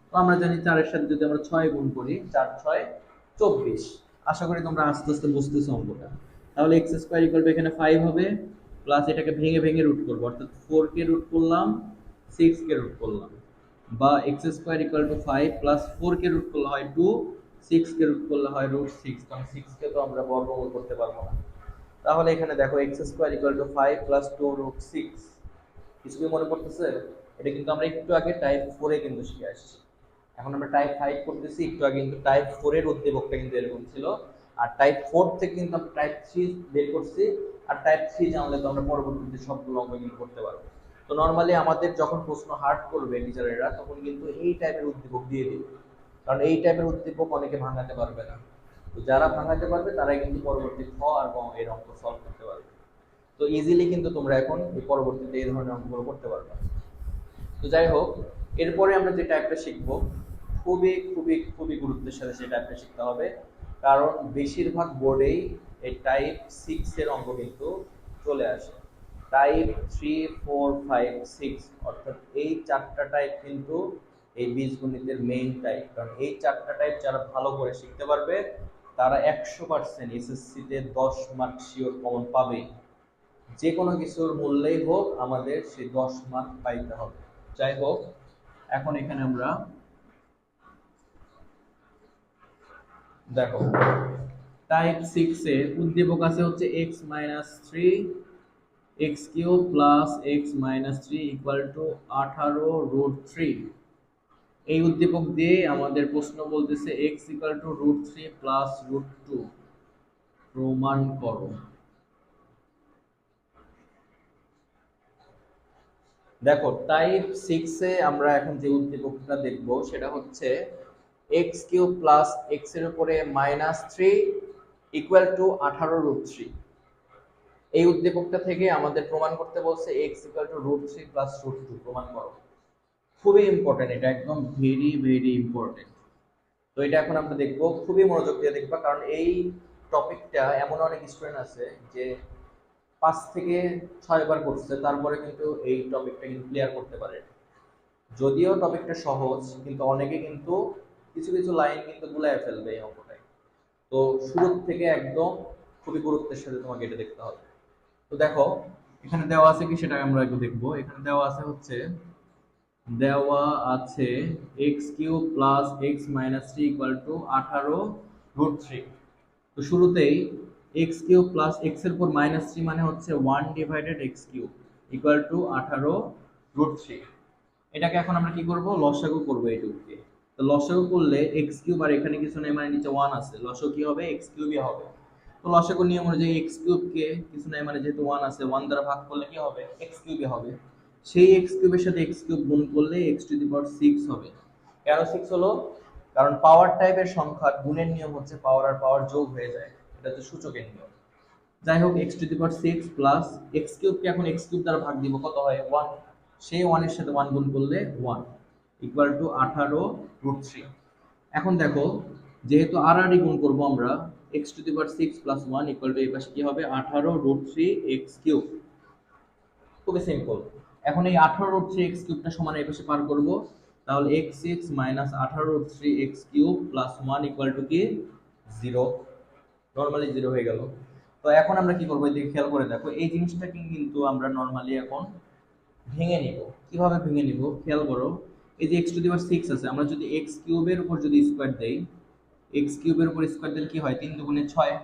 তো আমরা জানি 4 এর সাথে যদি আমরা 6 গুণ করি, 4 6 24। আশা করি তোমরা আস্তে আস্তে বুঝতেছো অঙ্কটা। তাহলে x স্কয়ার ইকুয়াল টু এখানে 5 হবে, প্লাস এটাকে ভেঙে ভেঙে রুট করব, অর্থাৎ 4 কে রুট করলাম, 6 কে রুট করলাম, বা x square equal to 5 plus 4 কে রুট করলে হয় 2, 6 কে রুট করলে হয় √6, কারণ 6 কে তো আমরা বর্গমূল করতে পারবো না। তাহলে এখানে দেখো x square equal to 5 plus 2√6, কিছু কি মনে পড়তেছে? এটা কিন্তু আমরা একটু আগে টাইপ 4 এ কিন্তু শিখে আসছি। এখন আমরা টাইপ 5 করতেছি, একটু আগে কিন্তু টাইপ 4 এর উদ্দীপকটা কিন্তু এরকম ছিল, আর টাইপ 4 থেকে কিন্তু আমরা টাইপ 3 বের করছি। আর টাইপ 3 জানলে তো আমরা পরবর্তীতে সবগুলো অঙ্ক কিন্তু করতে পারবো। তো নরমালি আমাদের যখন প্রশ্ন হার্ড করবে টিচারেরা তখন কিন্তু এই টাইপের উদ্দীপক দিয়ে দিবে, কারণ এই টাইপের উদ্দীপক অনেকে ভাঙাতে পারবে না। তো যারা ভাঙাতে পারবে তারাই কিন্তু পরবর্তী খ আর গ এর অঙ্ক সলভ করতে পারবে। তো ইজিলি কিন্তু তোমরা এখন এই পরবর্তীতে এই ধরনের অঙ্কগুলো করতে পারবে। তো যাই হোক, এরপরে আমরা যে টাইপটা শিখবো খুবই খুবই খুবই গুরুত্বের সাথে সেই টাইপটা শিখতে হবে, কারণ বেশিরভাগ বোর্ডেই এই টাইপ 6 এর অঙ্ক কিন্তু চলে আসে। টাইপ 3 4 5 6 অর্থাৎ এই চারটা টাইপ কিন্তু এই বীজগণিতের মেইন টাইপ, কারণ এই চারটা টাইপ যারা ভালো করে শিখতে পারবে তারা 100% এসএসসি তে 10 মার্ক শিওর কমন পাবে। যে কোনো কিছুর মূল্যেই হোক আমাদের সেই 10 মার্ক পাইতে হবে। যাই হোক, এখন এখানে আমরা দেখো টাইপ 6 এ উদ্দীপক আছে হচ্ছে x-3 x cube plus x-3 equal to 18√3। এই উদ্দীপক দিয়ে আমাদের প্রশ্ন বলতেছে x ইকুয়াল টু √3 প্লাস √2 প্রমাণ করো। দেখো টাইপ 6 এ আমরা এখন যে উদ্দীপকটা দেখব সেটা হচ্ছে x কিউব প্লাস x এর উপরে -3 ইকুয়াল টু 18√3। এই উদ্দীপকটা থেকে আমাদের প্রমাণ করতে বলছে x ইকুয়াল টু √3 প্লাস √2 প্রমাণ করো। খুবই ইম্পর্টেন্ট, এটা একদম ভেরি ভেরি ইম্পর্টেন্ট। তো এটা এখন আমরা দেখবো, খুবই মনোযোগ দিয়ে দেখবা, কারণ এই টপিকটা এমন অনেক স্টুডেন্ট আছে যে 5 থেকে 6 বার করছে, তারপরে কিন্তু এই টপিকটা কিন্তু ক্লিয়ার করতে পারে। যদিও টপিকটা সহজ, কিন্তু অনেকে কিন্তু কিছু কিছু লাইন কিন্তু গুলায় ফেলবে এই অঙ্কটায়। তো শুরু থেকে একদম খুবই গুরুত্বের সাথে তোমাকে এটা দেখতে হবে। তো দেখো এখানে দেওয়া আছে কি সেটা আমরা একটু দেখবো। এখানে দেওয়া আছে হচ্ছে x cube plus x-3 equal to 18√3। তো শুরুতেই x কিউব প্লাস x এর উপর -3 মানে হচ্ছে 1 divided x cube equal to 18√3। এটাকে এখন আমরা কি করব, লসাগু করব এইটুকুকে। তো লসাগু করলে x কিউব আর এখানে কিছু নেই মানে নিচে 1 আছে, লসাগু কি হবে, x কিউবই হবে। তো লসাগু নিয়ম অনুযায়ী x কিউব কে কিছু নাই মানে যেহেতু 1 আছে 1 দ্বারা ভাগ করলে কি হবে, x কিউবই হবে। সেই x কিউবের সাথে x কিউব গুণ করলে x টু দি পাওয়ার 6 হবে। কেন 6 হলো, কারণ পাওয়ার টাইপের সংখ্যার গুণের নিয়ম হচ্ছে পাওয়ার আর পাওয়ার যোগ হয়ে যায়, এটা হচ্ছে সূচকের নিয়ম। যাই হোক x to the power 6 plus x কিউবকে এখন x কিউব দ্বারা ভাগ দিব, কত হয় 1। সেই 1 এর সাথে 1 গুণ করলে 1 ইকুয়াল টু 18√3। এখন দেখো যেহেতু আর আর গুণ করব আমরা, x to the power 6 plus 1 equal to এই পাশে কি হবে 18√3 x কিউব। খুবই সিম্পল। এখন এই 18√3 x কিউবটা সমান এই পাশে পার করব, তাহলে x6 18√3 x cube plus 1 equal to কি 0। নরমালি 0 হয়ে গেল। তো এখন আমরা কি করব, এদিকে খেয়াল করে দেখো, এই জিনিসটাকে কিন্তু আমরা নরমালি এখন ভেঙে নিব। কিভাবে ভেঙে নিব খেয়াল করো, এই যে x টু দি পাওয়ার 6 আছে, আমরা যদি x কিউবের উপর যদি স্কয়ার দেই, x কিউবের উপর স্কয়ার দিলে কি হয় 3 দুগুণে 6,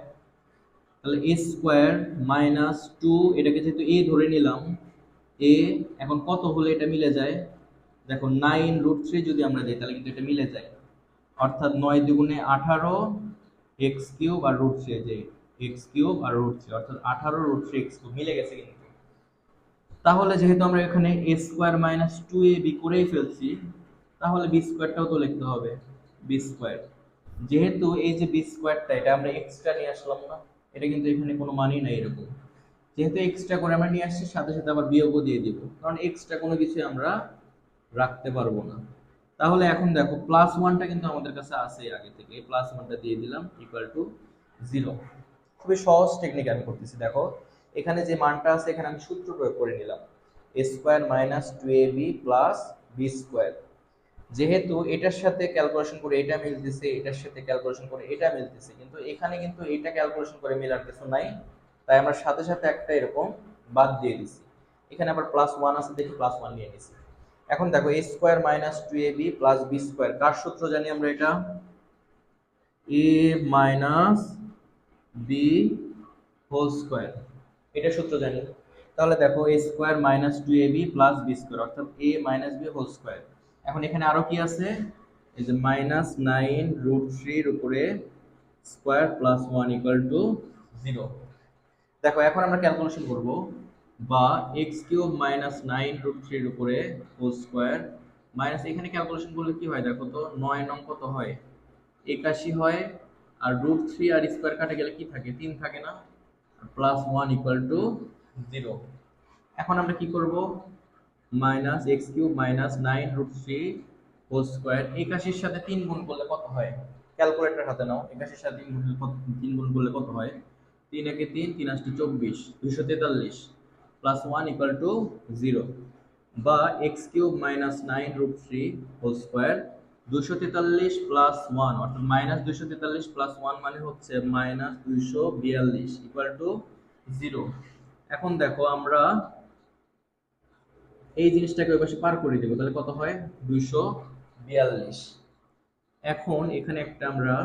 তাহলে a স্কয়ার মাইনাস 2, এটাকে যেহেতু a ধরে নিলাম a, এখন কত হলে এটা মিলে যায়, দেখো 9√3 যদি আমরা দিই তাহলে কিন্তু এটা মিলে যায়, অর্থাৎ 9 দুগুণে 18 x কিউব আর √3, যে x কিউব আর √3 অর্থাৎ 18√3 x কিউব মিলে গেছে কিন্তু। তাহলে যেহেতু আমরা এখানে a স্কয়ার মাইনাস 2ab করেই ফেলছি, তাহলে b স্কয়ারটাও তো লিখতে হবে, b স্কয়ার। যেহেতু এই যে b স্কয়ারটা এটা আমরা এক্সট্রা নিয়ে আসলাম না, এটা কিন্তু এখানে কোনো মানই নাই এরকম, যেহেতু এক্সট্রা করে আমরা নিয়ে আসছি সাথে সাথে আবার বিয়োগও দিয়ে দিব, কারণ এক্সট্রা কোনো কিছু আমরা রাখতে পারবো না। তাহলে এখন দেখো প্লাস 1টা কিন্তু আমাদের কাছে আছে আগে থেকে, প্লাস 1টা দিয়ে দিলাম ইকুয়াল টু 0। খুবই সহজ টেকনিক আমি করতেছি। দেখো এখানে যে মানটা আছে এখানে আমি সূত্র প্রয়োগ করে নিলাম, a square minus 2ab plus b square. যেহেতু এটার সাথে ক্যালকুলেশন করে এটা মিলতেছে, এটার সাথে ক্যালকুলেশন করে এটা মিলতেছে, কিন্তু এখানে কিন্তু এটা ক্যালকুলেশন করে মেলার কিছু নাই, তাই আমরা সাথে সাথে একটা এরকম বাদ দিয়ে দিছি। এখানে আবার প্লাস 1 আছে দেখি প্লাস 1 নিয়ে নিছি। এখন দেখো a square minus 2ab plus b square, কার সূত্র জানি আমরা, এটা a minus b whole square, এটা সূত্র জানি। তাহলে দেখো a square minus 2ab plus b square অর্থাৎ a minus b whole square. এখন এখানে আরো কি আছে, এই যে -9√3 এর উপরে স্কয়ার প্লাস 1 ইকুয়াল টু 0। দেখো এখন আমরা ক্যালকুলেশন করব, বা x কিউব মাইনাস 9√3 এর উপরে হোল স্কয়ার মাইনাস, এখানে ক্যালকুলেশন করলে কি হয় দেখো তো, 9 নং কত হয় 81 হয়, আর √3 আর স্কয়ার কাটে গেলে কি থাকে 3 থাকে না, প্লাস 1 ইকুয়াল টু 0। এখন আমরা কি করব, minus x cube minus 9√3 whole square 81 এর সাথে 3 গুণ করলে কত হয়, ক্যালকুলেটর হাতে নাও, 81 এর সাথে 3 গুণ করলে কত হয়, 3 একে 3, 3 আষ্টে 24, 243 প্লাস 1 ইকুয়াল টু 0। বা x cube minus 9√3 whole square 243 plus 1 অর্থাৎ মাইনাস 243 প্লাস 1 মানে হচ্ছে মাইনাস 242 ইকুয়াল টু 0। এখন দেখো আমরা এই জিনিসটাকে ওই পাশে পার করে দেবো, তাহলে কত হয় 242। এখন এখানে একটা আমরা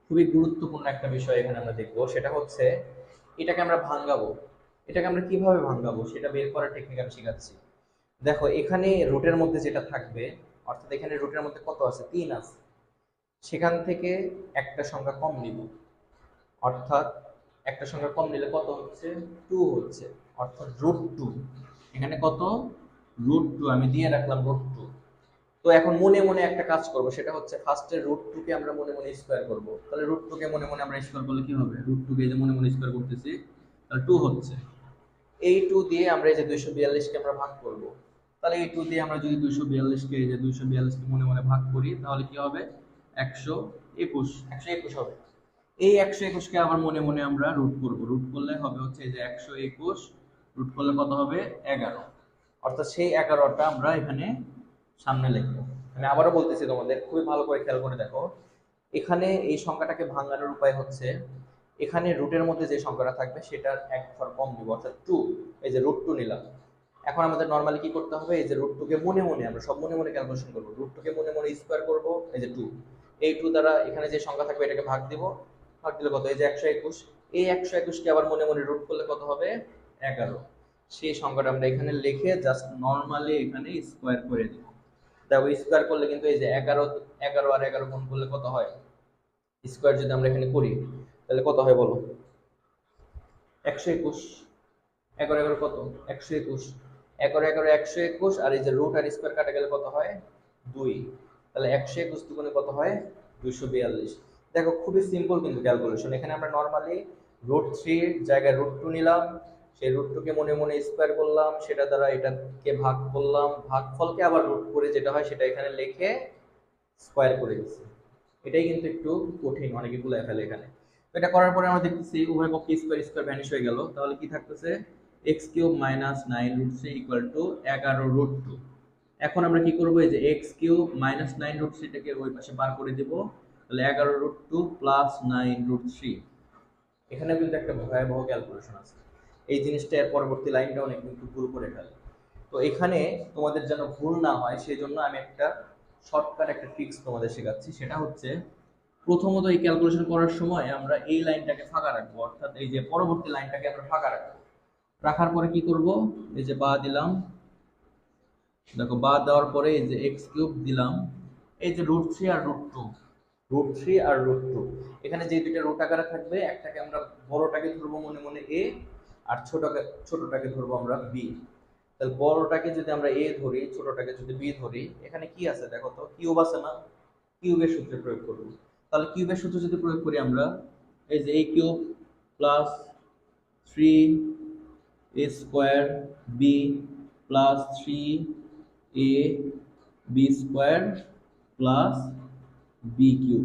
খুবই গুরুত্বপূর্ণ একটা বিষয় এখানে আমরা দেখবো, সেটা হচ্ছে এটাকে আমরা ভাঙাবো। এটাকে আমরা কিভাবে ভাঙাবো সেটা বের করার টেকনিক আমি শেখাচ্ছি। দেখো এখানে রুটের মধ্যে যেটা থাকবে, অর্থাৎ এখানে রুটের মধ্যে কত আছে 3 আছে, সেখান থেকে একটা সংখ্যা কম নিব, অর্থাৎ একটা সংখ্যা কম নিলে কত হচ্ছে 2 হচ্ছে, অর্থাৎ √2। এখানে কত √2 আমি দিয়ে রাখলাম √2। তো এখন মনে মনে একটা কাজ করব, সেটা হচ্ছে ফার্স্টে √2 কে আমরা মনে মনে স্কয়ার করব। তাহলে √2 কে মনে মনে আমরা স্কয়ার করলে কি হবে, √2 কে যে মনে মনে স্কয়ার করতেছি তাহলে 2 হচ্ছে। এই 2 দিয়ে আমরা এই যে 242 কে আমরা ভাগ করব। তাহলে এই 2 দিয়ে আমরা যদি 242 কে এই যে 242 কে মনে মনে ভাগ করি তাহলে কি হবে 121 121 হবে। এই 121 কে আবার মনে মনে আমরা রুট করব, রুট করলে হবে হচ্ছে এই যে 121 রুট করলে কত হবে 11, অর্থাৎ সেই 11টা আমরা এখানে সামনে লিখবো। আমি আবারও বলতেছি তোমাদের, খুবই ভালো করে খেয়াল করে দেখো, এখানে এই সংখ্যাটাকে ভাঙানোর উপায় হচ্ছে এখানে রুটের মধ্যে যে সংখ্যাটা থাকবে সেটার এক ঘর কম নিব, অর্থাৎ 2। এই যে √2 নিলাম। এখন আমাদের নরমালি কি করতে হবে, এই যে √2 কে মনে মনে আমরা সব মনে মনে ক্যালকুলেশন করব, √2 কে মনে মনে স্কয়ার করব, এই যে 2, এই 2 দ্বারা এখানে যে সংখ্যা থাকবে এটাকে ভাগ দিব, ভাগ দিলে কত, এই যে 121। এই 121 কে আবার মনে মনে রুট করলে কত হবে 11। সেই সংখ্যাটা আমরা এখানে লিখে জাস্ট নরমালি এখানে স্কয়ার করে দিব। দেখো স্কয়ার করলে কিন্তু এই যে 11 11 আর 11 গুণ করলে কত হয়, স্কয়ার যদি আমরা এখানে করি তাহলে কত হয় বলো, 121। 11 11 কত 121, 11 11 121, আর এই যে রুট আর স্কয়ার কাটা গেলে কত হয় 2। তাহলে 121 দুগুণে কত হয় 242। দেখো খুবই সিম্পল কিন্তু ক্যালকুলেশন। এখানে আমরা নরমালি √3 জায়গায় √2 নিলাম, সেই √2 কে মনে মনে স্কয়ার করলাম, সেটা দ্বারা এটাকে ভাগ করলাম, ভাগফলকে আবার রুট করে যেটা হয় সেটা এখানে লিখে স্কয়ার করে দিচ্ছি। এটাই কিন্তু একটু কঠিন, অনেকে ভুলে ফেলে এখানে। তো এটা করার পরে আমরা দেখতেছি উভয় পক্ষে স্কয়ার স্কয়ার ভ্যানিশ হয়ে গেল। তাহলে কি থাকতেছে x³ - 9√3 = 11√2। এখন আমরা কি করব, এই যে x³ - 9√3 টাকে ওই পাশে বার করে দেব, তাহলে 11√2 + 9√3। এখানে কিন্তু একটা ভয়াবহ ক্যালকুলেশন আছে, এই জিনিসটা এর পরবর্তী লাইনটা অনেক কিন্তু ভুল করে ফেলে। তো এখানে তোমাদের যেন ভুল না হয় সেই জন্য আমি একটা শর্টকাট একটা ট্রিক্স তোমাদের শেখাচ্ছি, সেটা হচ্ছে প্রথমত এই ক্যালকুলেশন করার সময় আমরা এই লাইনটাকে ফাঁকা রাখবো, অর্থাৎ এই যে পরবর্তী লাইনটাকে আমরা ফাঁকা রাখবো। রাখার পরে কি করব, এই যে বা দিলাম, দেখো বা দেওয়ার পরে এই যে x³ দিলাম, এই যে √3 আর √2, √3 আর √2, এখানে যে দুইটা রুট আকারে থাকবে, একটাকে আমরা বড়টাকে ধরবো মনে মনে a, আর ছোটটাকে ধরবো আমরা b। তাহলে বড়টাকে যদি আমরা a ধরি, ছোটটাকে যদি b ধরি, এখানে কি আছে দেখো তো, কিউব আছে না, কিউবের সূত্র প্রয়োগ করব। তাহলে কিউবের সূত্র যদি প্রয়োগ করি আমরা, এই যে a³ plus 3a² b plus 3ab² plus b³।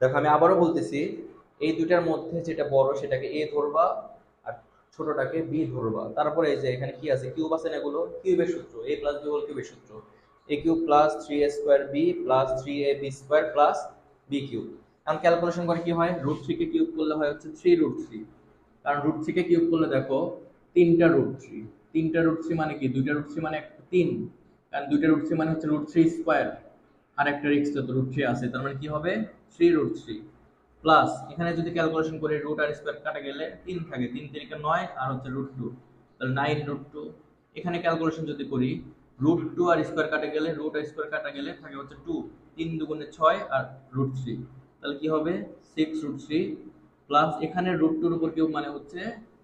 দেখো আমি আবারও বলতেছি, এই দুইটার মধ্যে যেটা বড় সেটাকে a ধরবা আর ছোটটাকে b ধরবা। তারপরে এই যে এখানে কি আছে, কিউব আছে না, এগুলো কিউবের সূত্র, a + b হোল কিউবের সূত্র, a³ plus 3a² b plus 3ab² plus b³। এখন ক্যালকুলেশন করে কি হয়, √3 কে কিউব করলে হয় হচ্ছে 3√3, কারণ √3 কে কিউব করলে দেখো তিনটা √3, তিনটা √3 মানে কি, দুইটা √3 মানে 3, কারণ দুইটা √3 মানে হচ্ছে √3² আর একটা এক্সট্রা তো √3 আছে, তার মানে কি হবে 3√3 প্লাস এখানে যদি ক্যালকুলেশন করি রুট আর স্কয়ার কাটা গেলে 3 থাকে, 3 3 9 আর হচ্ছে √2, তাহলে 9√2। এখানে ক্যালকুলেশন যদি করি √2 আর স্কয়ার কাটা গেলে, রুট আর স্কয়ার কাটা গেলে থাকে হচ্ছে 2, 3 দুগুণে 6 আর √3, তাহলে কি হবে 6√3 প্লাস এখানে √2 এর উপর কিউব মানে হচ্ছে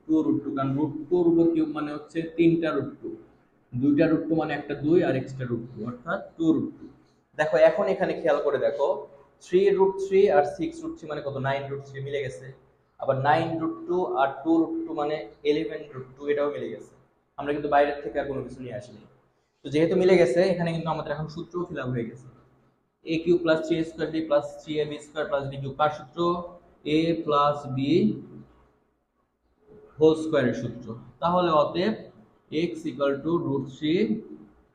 2√2, কারণ √2 এর উপর কিউব মানে হচ্ছে তিনটা √2, দুইটা √2 মানে একটা 2 আর এক্সট্রা √2 অর্থাৎ 2√2। দেখো এখন এখানে খেয়াল করে দেখো 3√3 আর 6√3 মানে কত, 9√3 মিলে গেছে। আবার 9√2 আর 2√2 মানে 11√2, এটাও মিলে গেছে। আমরা কিন্তু বাইরের থেকে আর কোনো কিছু নিয়ে আসিনি। তো যেহেতু মিলে গেছে, এখানে কিন্তু আমাদের এখন সূত্রও ফিল আপ হয়ে গেছে, a³ plus 3a² b plus 3ab² plus b³ কার সূত্র, a প্লাস b হোল স্কয়ারের সূত্র। তাহলে অতএব x = √3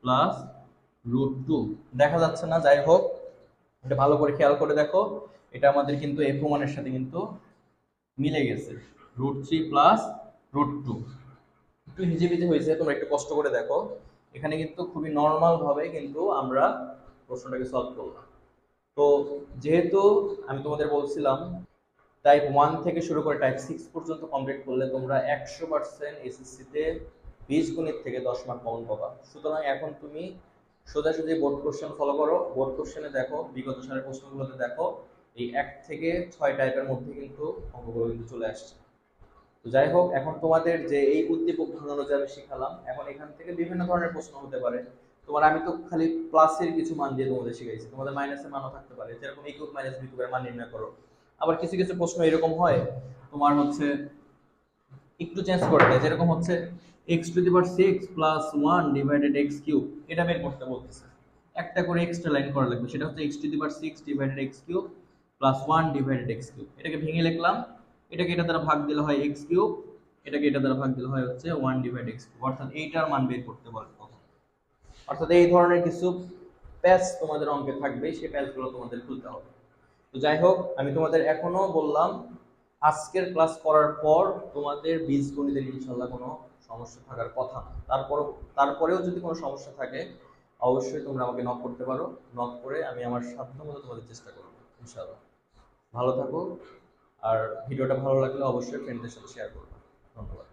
প্লাস √2। দেখা যাচ্ছে না, যাই হোক এটা ভালো করে খেয়াল করে দেখো, এটা আমাদের কিন্তু এই প্রমাণের সাথে কিন্তু মিলে গেছে, √3 প্লাস √2। একটু হিজিবিজি হয়েছে, তোমরা একটু কষ্ট করে দেখো। এখানে কিন্তু খুবই নর্মাল ভাবে কিন্তু আমরা প্রশ্নটাকে সলভ করলাম। তো যেহেতু আমি তোমাদের বলছিলাম টাইপ 1 থেকে শুরু করে টাইপ 6 পর্যন্ত কমপ্লিট করলে তোমরা 100% এসএসসিতে বীজগণিত থেকে 10 মার্ক কমন পাবা। সুতরাং এখন তুমি সোজাসুজি বোর্ড কোশ্চেন ফলো করো, বোর্ড কোশ্চেনে দেখো, বিগত সালের প্রশ্নগুলোতে দেখো, এই 1 থেকে 6 টাইপের মধ্যে কিন্তু অঙ্কগুলো কিন্তু চলে আসছে। তো যাই হোক, এখন তোমাদের যে এই উদ্দীপক বানানো যে আমি শিখালাম, এখন এখান থেকে বিভিন্ন ধরনের প্রশ্ন হতে পারে। তোমার আমি তো খালি প্লাসের কিছু মান দিয়ে তোমাদের শিখাইছি, তোমাদের মাইনাসের মানও থাকতে পারে, যেরকম a কিউব মাইনাস b কিউবের মান নির্ণয় করো। আবার কিছু কিছু প্রশ্ন এরকম হয় তোমার হচ্ছে একটু চেঞ্জ করে দেয়, যেরকম হচ্ছে x to the power 6 plus 1 divided x cube, এটা বের করতে বলতেছে। একটা করে এক্সট্রা লাইন করা লাগবে, সেটা হচ্ছে x to the power 6 divided x cube plus 1 divided x cube. এটাকে ভেঙে লিখলাম, এটাকে এটা দ্বারা ভাগ দিলে হয় x কিউব, এটাকে এটা দ্বারা ভাগ দিলে হয় হচ্ছে 1 ডিভাইড x কিউব, অর্থাৎ এইটার মান বের করতে বলবে তখন। অর্থাৎ এই ধরনের কিছু প্যাচ তোমাদের অঙ্কে থাকবে, সেই প্যাচগুলো তোমাদের খুলতে হবে। তো যাই হোক, আমি তোমাদের এখনো বললাম আজকের ক্লাস করার পর তোমাদের বীজগণিতের ইনশাল্লাহ কোনো সমস্যা থাকার কথা না। তারপরেও যদি কোনো সমস্যা থাকে অবশ্যই তোমরা আমাকে নক করতে পারো, নক করে আমি আমার সাধ্যমতো তোমাদের চেষ্টা করবো ইনশাল্লাহ। ভালো থাকো, আর ভিডিওটা ভালো লাগলে অবশ্যই ফ্রেন্ডদের সাথে শেয়ার করবে। ধন্যবাদ।